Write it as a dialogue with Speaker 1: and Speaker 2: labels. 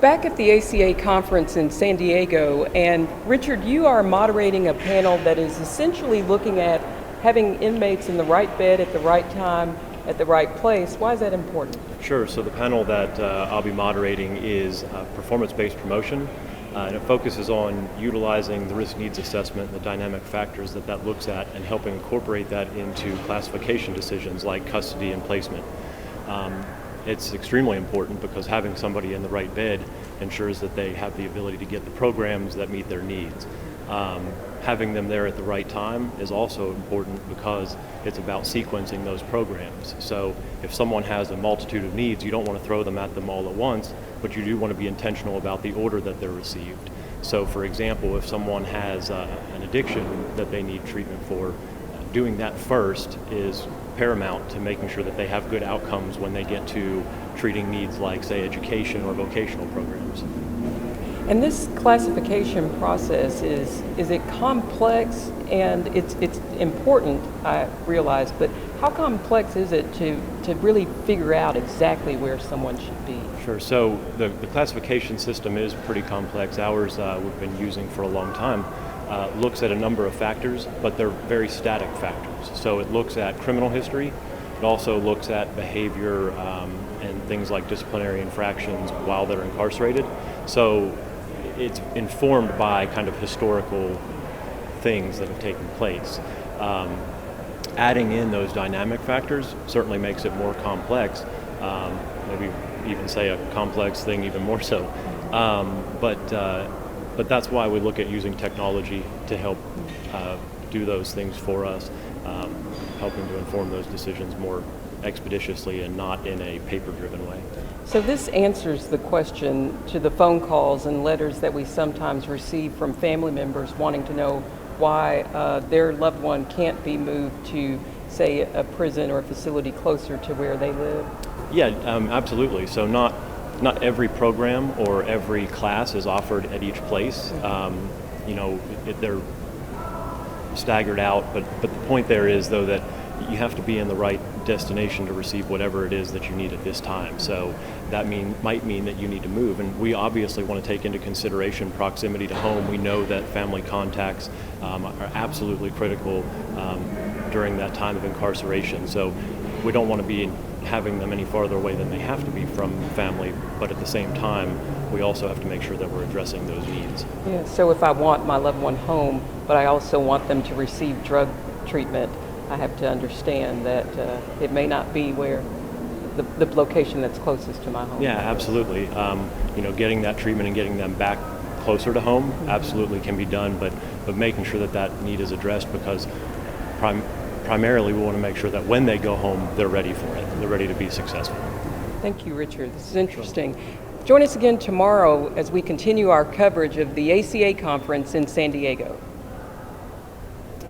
Speaker 1: back at the ACA conference in San Diego, and Richard, you are moderating a panel that is essentially looking at having inmates in the right bed at the right time, at the right place. Why is that important?
Speaker 2: Sure. So the panel that I'll be moderating is performance-based promotion, and it focuses on utilizing the risk needs assessment and the dynamic factors that looks at and helping incorporate that into classification decisions like custody and placement. It's extremely important because having somebody in the right bed ensures that they have the ability to get the programs that meet their needs. Having them there at the right time is also important because it's about sequencing those programs. So if someone has a multitude of needs, you don't want to throw them at them all at once, but you do want to be intentional about the order that they're received. So for example, if someone has an addiction that they need treatment for, doing that first is paramount to making sure that they have good outcomes when they get to treating needs like, say, education or vocational programs.
Speaker 1: And this classification process, is it complex? And it's important, I realize, but how complex is it to really figure out exactly where someone should be?
Speaker 2: Sure. So the classification system is pretty complex. Ours we've been using for a long time. Looks at a number of factors, but they're very static factors. So it looks at criminal history. It also looks at behavior and things like disciplinary infractions while they're incarcerated. So it's informed by kind of historical things that have taken place. Adding in those dynamic factors certainly makes it more complex, maybe even say a complex thing even more so. But that's why we look at using technology to help do those things for us, helping to inform those decisions more expeditiously and not in a paper-driven way.
Speaker 1: So this answers the question to the phone calls and letters that we sometimes receive from family members wanting to know why their loved one can't be moved to, say, a prison or a facility closer to where they live.
Speaker 2: Yeah, absolutely. So not every program or every class is offered at each place. They're staggered out, but the point there is, though, that you have to be in the right destination to receive whatever it is that you need at this time. So that might mean that you need to move, and we obviously want to take into consideration proximity to home. We know that family contacts are absolutely critical during that time of incarceration. So we don't want to be having them any farther away than they have to be from family, but at the same time, we also have to make sure that we're addressing those needs.
Speaker 1: Yeah, so if I want my loved one home, but I also want them to receive drug treatment, I have to understand that it may not be where the location that's closest to my home.
Speaker 2: Yeah, absolutely. Getting that treatment and getting them back closer to home absolutely can be done, but making sure that need is addressed, because primarily we want to make sure that when they go home, they're ready for it. They're ready to be successful.
Speaker 1: Thank you, Richard. This is interesting. Join us again tomorrow as we continue our coverage of the ACA conference in San Diego.